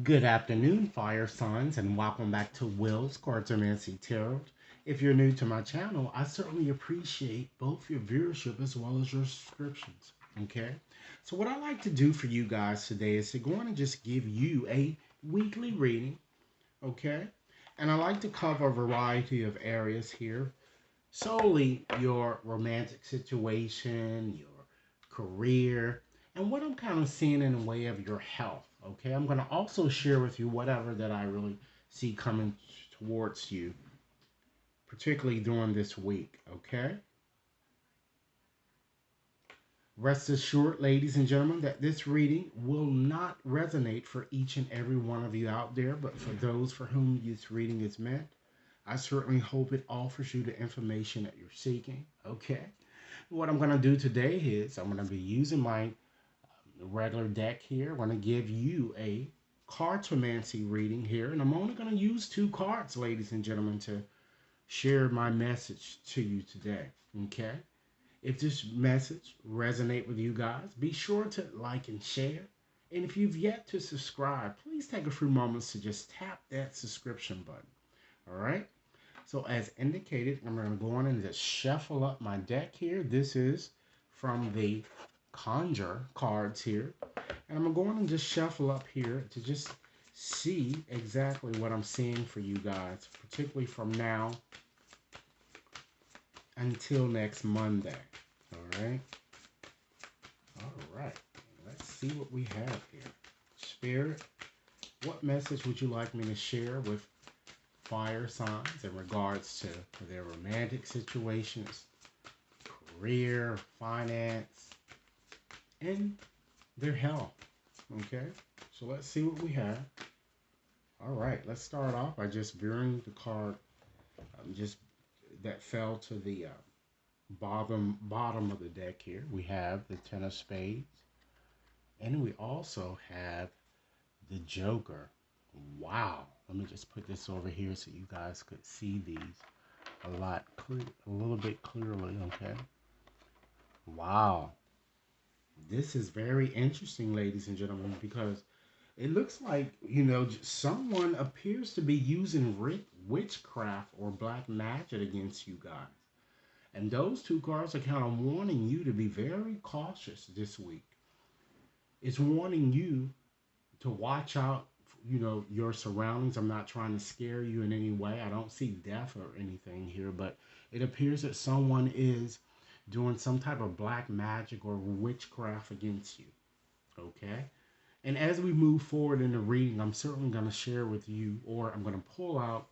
Good afternoon, fire signs, and welcome back to Will's Cartomancy Tarot. If you're new to my channel, I certainly appreciate both your viewership as well as your subscriptions. Okay, so what I like to do for you guys today is to go on and just give you a weekly reading. Okay, and I like to cover a variety of areas here, solely your romantic situation, your career, and what I'm kind of seeing in the way of your health. Okay, I'm going to also share with you whatever that I really see coming towards you, particularly during this week. Okay, rest assured, ladies and gentlemen, that this reading will not resonate for each and every one of you out there, but for those for whom this reading is meant, I certainly hope it offers you the information that you're seeking. Okay. What I'm going to do today is I'm going to be using my regular deck here. I'm going to give you a cartomancy reading here, and I'm only going to use two cards, ladies and gentlemen, to share my message to you today. Okay? If this message resonate with you guys, be sure to like and share. And if you've yet to subscribe, please take a few moments to just tap that subscription button. All right? So as indicated, I'm going to go on and just shuffle up my deck here. This is from the Conjure cards here. And I'm going to go on and just shuffle up here to just see exactly what I'm seeing for you guys, particularly from now until next Monday. All right. All right. Let's see what we have here. Spirit, what message would you like me to share with fire signs in regards to their romantic situations, career, finance, and their health? Okay, so let's see what we have. All right, let's start off by just viewing the card just that fell to the bottom of the deck here. We have the Ten of Spades, and we also have the Joker. Wow. Let me just put this over here so you guys could see these a little bit clearly. Okay. Wow. This is very interesting, ladies and gentlemen, because it looks like, someone appears to be using witchcraft or black magic against you guys. And those two cards are kind of warning you to be very cautious this week. It's warning you to watch out, your surroundings. I'm not trying to scare you in any way. I don't see death or anything here, but it appears that someone is doing some type of black magic or witchcraft against you. Okay? And as we move forward in the reading, I'm certainly going to share with you, or I'm going to pull out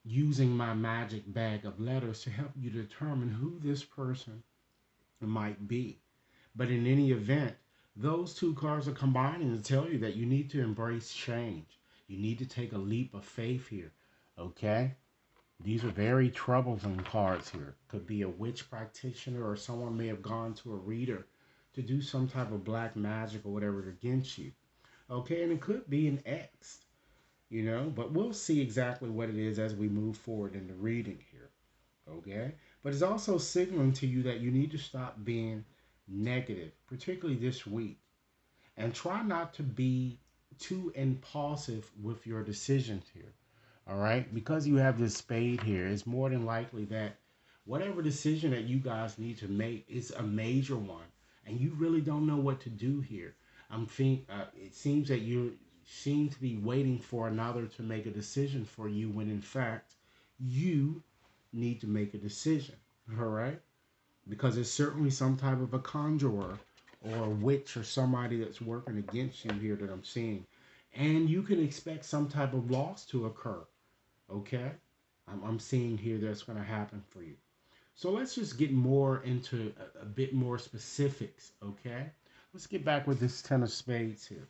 using my magic bag of letters to help you determine who this person might be. But in any event, those two cards are combining to tell you that you need to embrace change. You need to take a leap of faith here. Okay? These are very troublesome cards here. Could be a witch practitioner, or someone may have gone to a reader to do some type of black magic or whatever against you. Okay, and it could be an ex, but we'll see exactly what it is as we move forward in the reading here. Okay, but it's also signaling to you that you need to stop being negative, particularly this week, and try not to be too impulsive with your decisions here. All right, because you have this spade here, it's more than likely that whatever decision that you guys need to make is a major one, and you really don't know what to do here. It seems that you seem to be waiting for another to make a decision for you, when in fact you need to make a decision. All right, because it's certainly some type of a conjurer or a witch or somebody that's working against you here that I'm seeing, and you can expect some type of loss to occur. Okay, I'm seeing here that's going to happen for you. So let's just get more into a bit more specifics. Okay, let's get back with this Ten of Spades here.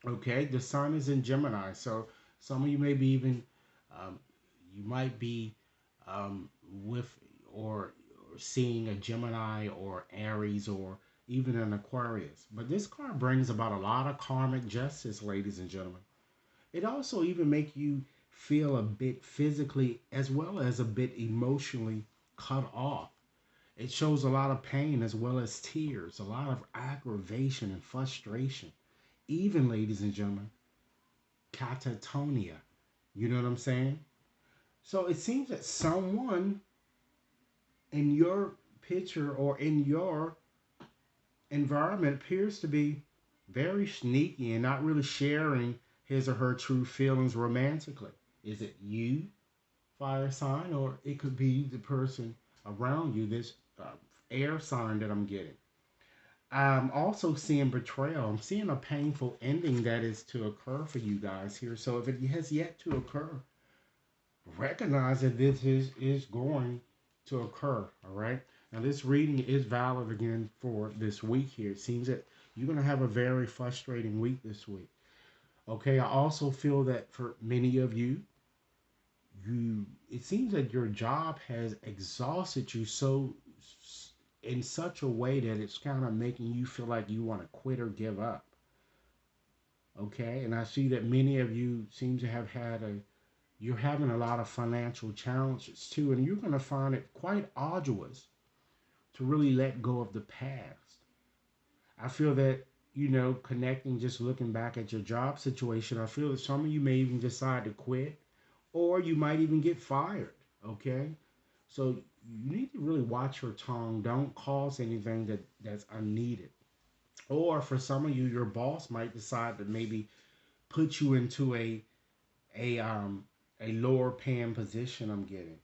Okay, the Sun is in Gemini, so some of you may be even you might be with or seeing a Gemini or Aries or even an Aquarius. But this card brings about a lot of karmic justice, ladies and gentlemen. It also even make you feel a bit physically as well as a bit emotionally cut off. It shows a lot of pain as well as tears, a lot of aggravation and frustration. Even, ladies and gentlemen, catatonia. You know what I'm saying? So it seems that someone in your picture or in your environment appears to be very sneaky and not really sharing his or her true feelings romantically. Is it you, fire sign, or it could be the person around you, this air sign that I'm getting? I'm also seeing betrayal. I'm seeing a painful ending that is to occur for you guys here. So if it has yet to occur, recognize that is going to occur. All right. Now this reading is valid again for this week here. It seems that you're going to have a very frustrating week this week. Okay. I also feel that for many of you, it seems that your job has exhausted you so in such a way that it's kind of making you feel like you want to quit or give up. Okay. And I see that many of you seem to have had a you're having a lot of financial challenges too, and you're going to find it quite arduous to really let go of the past. I feel that, connecting, just looking back at your job situation, I feel that some of you may even decide to quit, or you might even get fired. Okay. So you need to really watch your tongue. Don't cause anything that's unneeded. Or for some of you, your boss might decide to maybe put you into a um a lower paying position, I'm getting.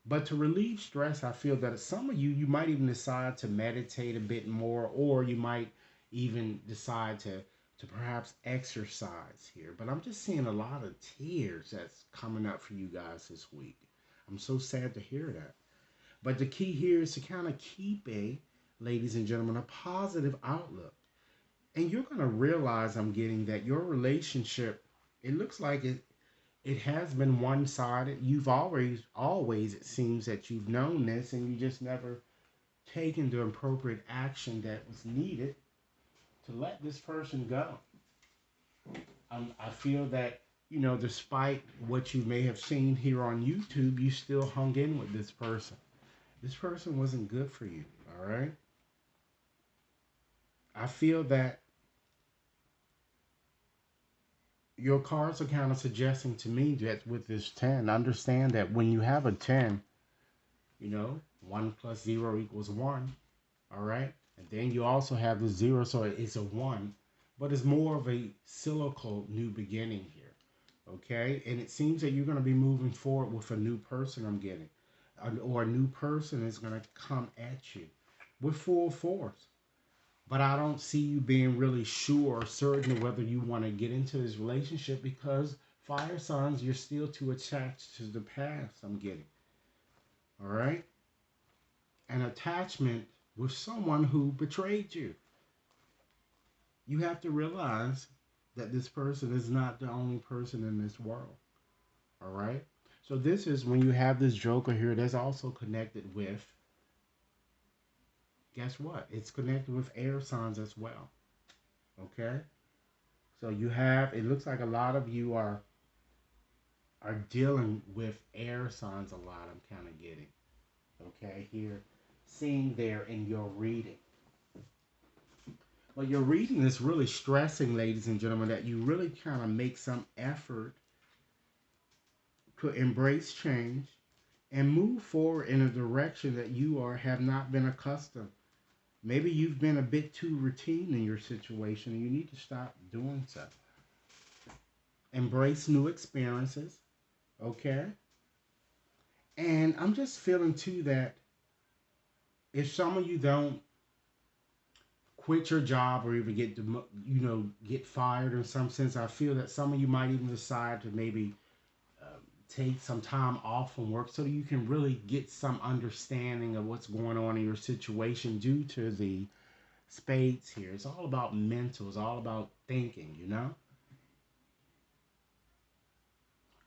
But to relieve stress, I feel that some of you might even decide to meditate a bit more, or you might even decide to perhaps exercise here. But I'm just seeing a lot of tears that's coming up for you guys this week. I'm so sad to hear that. But the key here is to kind of keep ladies and gentlemen, a positive outlook. And you're going to realize, I'm getting, that your relationship, it looks like it has been one-sided. You've always, it seems that you've known this, and you just never taken the appropriate action that was needed to let this person go. I feel that, despite what you may have seen here on YouTube, you still hung in with this person. This person wasn't good for you, all right? I feel that your cards are kind of suggesting to me that with this 10, understand that when you have a 10, 1 plus 0 equals 1, all right? And then you also have the 0, so it's a 1, but it's more of a cyclical new beginning here, okay? And it seems that you're going to be moving forward with a new person, I'm getting, or a new person is going to come at you with full force. But I don't see you being really sure or certain whether you want to get into this relationship, because fire signs, you're still too attached to the past, I'm getting. All right? An attachment with someone who betrayed you. You have to realize that this person is not the only person in this world. All right? So this is when you have this joker here that's also connected with, guess what? It's connected with air signs as well. Okay? So you have, it looks like a lot of you are dealing with air signs a lot, I'm kind of getting. Okay, here, seeing there in your reading. But your reading is really stressing, ladies and gentlemen, that you really kind of make some effort to embrace change and move forward in a direction that you have not been accustomed. Maybe you've been a bit too routine in your situation, and you need to stop doing so. Embrace new experiences, okay? And I'm just feeling too that if some of you don't quit your job or even get fired in some sense, I feel that some of you might even decide to maybe take some time off from work so that you can really get some understanding of what's going on in your situation due to the spades here. It's all about mental. It's all about thinking,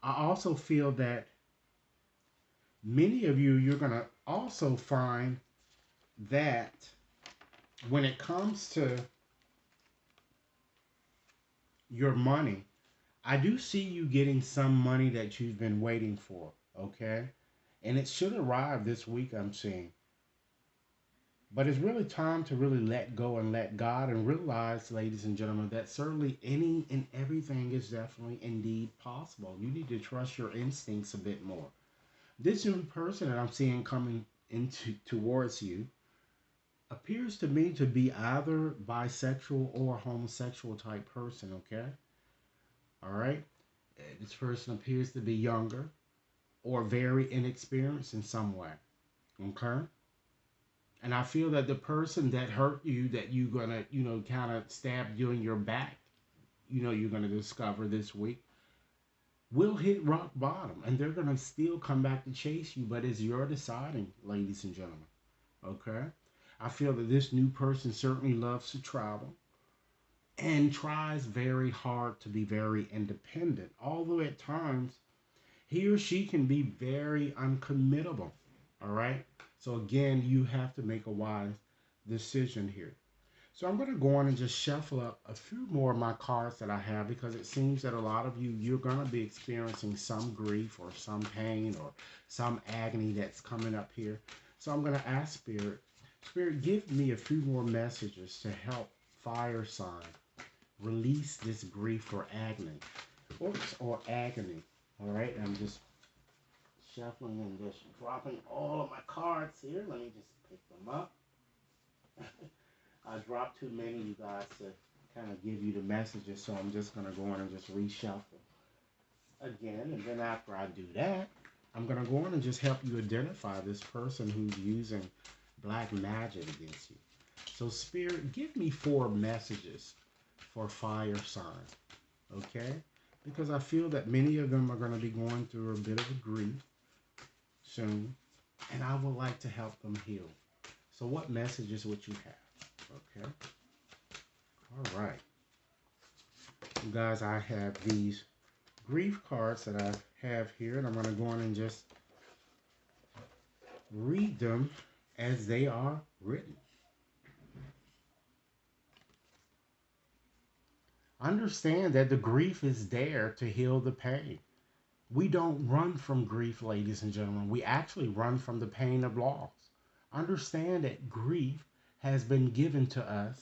I also feel that many of you, you're going to also find that when it comes to your money, I do see you getting some money that you've been waiting for, okay? And it should arrive this week, I'm seeing. But it's really time to really let go and let God and realize, ladies and gentlemen, that certainly any and everything is definitely indeed possible. You need to trust your instincts a bit more. This new person that I'm seeing coming into towards you appears to me to be either bisexual or homosexual type person, okay? All right? This person appears to be younger or very inexperienced in some way, okay? And I feel that the person that hurt you, that you're gonna, kind of stab you in your back, you're gonna discover this week, will hit rock bottom, and they're gonna still come back to chase you. But it's your deciding, ladies and gentlemen. Okay, I feel that this new person certainly loves to travel and tries very hard to be very independent, although at times he or she can be very uncommittable. All right. So again, you have to make a wise decision here. So I'm going to go on and just shuffle up a few more of my cards that I have, because it seems that a lot of you, you're going to be experiencing some grief or some pain or some agony that's coming up here. So I'm going to ask Spirit, Spirit, give me a few more messages to help fire sign release this grief or agony. Or agony. All right. I'm just shuffling and just dropping all of my cards here. Let me just pick them up. I dropped too many, you guys, to kind of give you the messages, so I'm just going to go on and just reshuffle again. And then after I do that, I'm going to go on and just help you identify this person who's using black magic against you. So Spirit, give me 4 messages for fire sign, okay? Because I feel that many of them are going to be going through a bit of a grief soon, and I would like to help them heal. So what messages would you have? Okay. All right. You guys, I have these grief cards that I have here, and I'm going to go on and just read them as they are written. Understand that the grief is there to heal the pain. We don't run from grief, ladies and gentlemen. We actually run from the pain of loss. Understand that grief has been given to us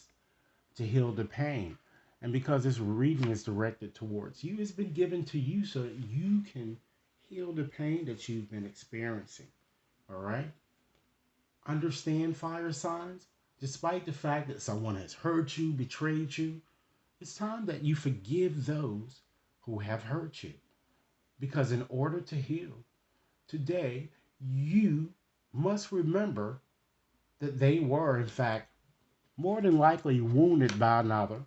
to heal the pain. And because this reading is directed towards you, it's been given to you so that you can heal the pain that you've been experiencing. All right? Understand, fire signs? Despite the fact that someone has hurt you, betrayed you, it's time that you forgive those who have hurt you. Because in order to heal today, you must remember that they were, in fact, more than likely wounded by another,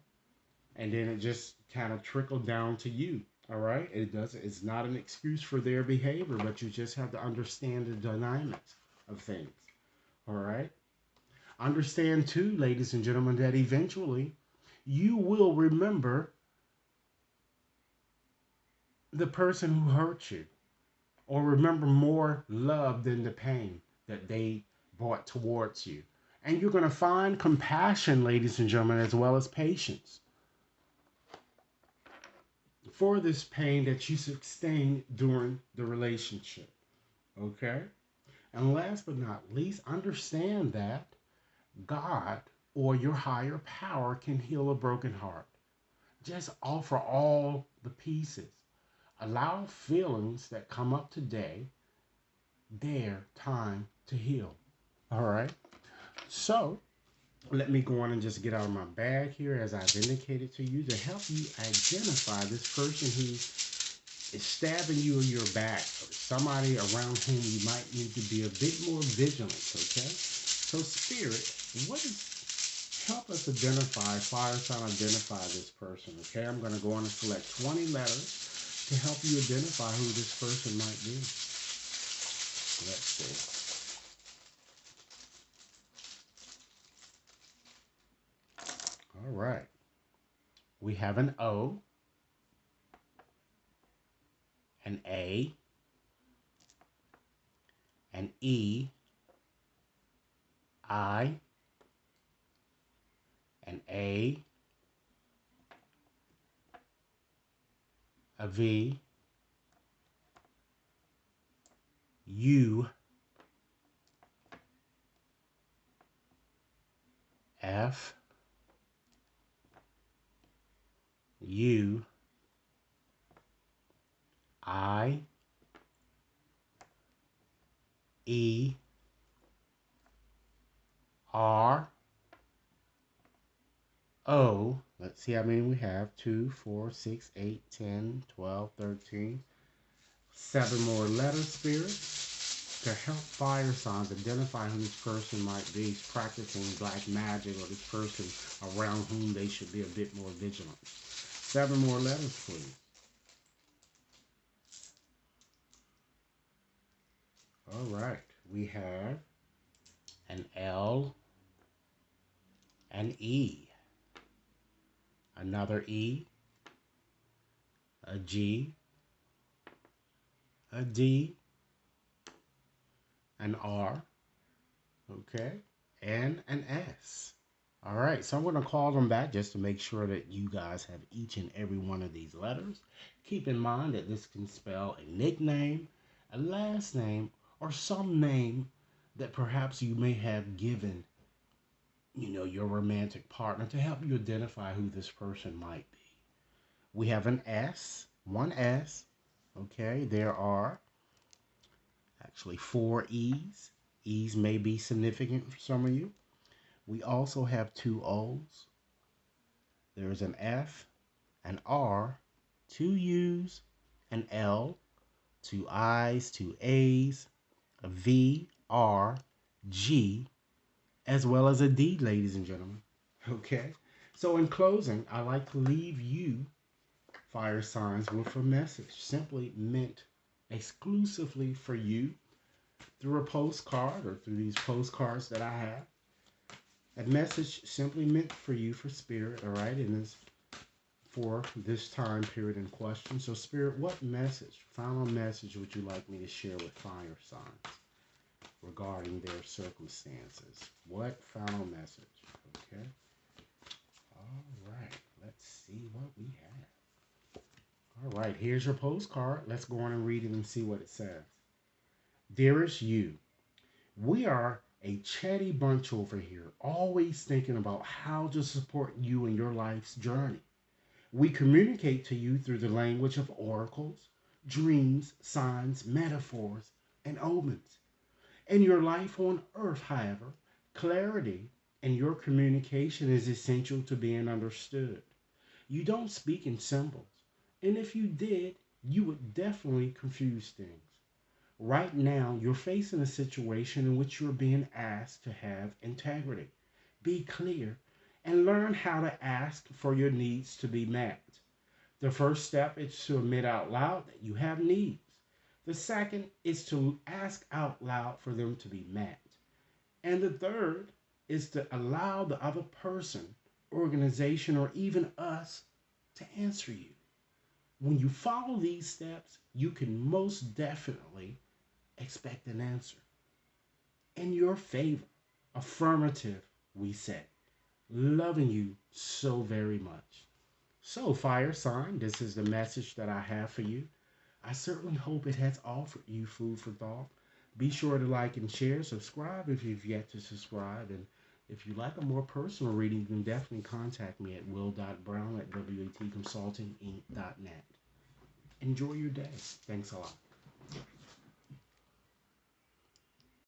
and then it just kind of trickled down to you. All right, it's not an excuse for their behavior, but you just have to understand the dynamics of things. All right, understand too, ladies and gentlemen, that eventually you will remember the person who hurt you, or remember more love than the pain that they brought towards you. And you're going to find compassion, ladies and gentlemen, as well as patience for this pain that you sustained during the relationship. Okay? And last but not least, understand that God or your higher power can heal a broken heart. Just offer all the pieces. Allow feelings that come up today their time to heal. All right? So, let me go on and just get out of my bag here, as I've indicated to you, to help you identify this person who is stabbing you in your back, or somebody around whom you might need to be a bit more vigilant, okay? So Spirit, help us identify, fire sign identify this person, okay? I'm going to go on and select 20 letters to help you identify who this person might be. Let's see. All right. We have an O, an A, an E, I, an A, a V, U, F U I E R O. Let's see how many we have. 2, 4, 6, 8, 10, 12, 13. 7 more letters, Spirit, to help fire signs identify who this person might be. He's practicing black magic, or this person around whom they should be a bit more vigilant. 7 more letters, please. All right. We have an L, an E, another E, a G, a D, an R, okay, and an S. All right, so I'm going to call them back just to make sure that you guys have each and every one of these letters. Keep in mind that this can spell a nickname, a last name, or some name that perhaps you may have given, your romantic partner to help you identify who this person might be. We have an S, one S, okay? There are actually 4 E's. E's may be significant for some of you. We also have 2 O's. There's an F, an R, 2 U's, an L, 2 I's, 2 A's, a V, R, G, as well as a D, ladies and gentlemen. Okay? So in closing, I like to leave you, fire signs, with a message simply meant exclusively for you through a postcard or through these postcards that I have. A message simply meant for you, for Spirit, all right? And it's for this time period in question. So, Spirit, what message, final message, would you like me to share with fire signs regarding their circumstances? What final message? Okay. All right. Let's see what we have. All right. Here's your postcard. Let's go on and read it and see what it says. Dearest you, we are a chatty bunch over here, always thinking about how to support you in your life's journey. We communicate to you through the language of oracles, dreams, signs, metaphors, and omens. In your life on earth, however, clarity in your communication is essential to being understood. You don't speak in symbols, and if you did, you would definitely confuse things. Right now, you're facing a situation in which you're being asked to have integrity, be clear, and learn how to ask for your needs to be met. The first step is to admit out loud that you have needs. The second is to ask out loud for them to be met. And the third is to allow the other person, organization, or even us to answer you. When you follow these steps, you can most definitely expect an answer in your favor. Affirmative, we say. Loving you so very much. So, fire sign, this is the message that I have for you. I certainly hope it has offered you food for thought. Be sure to like and share. Subscribe if you've yet to subscribe. And if you like a more personal reading, you can definitely contact me at will.brown@watconsultinginc.net. Enjoy your day. Thanks a lot.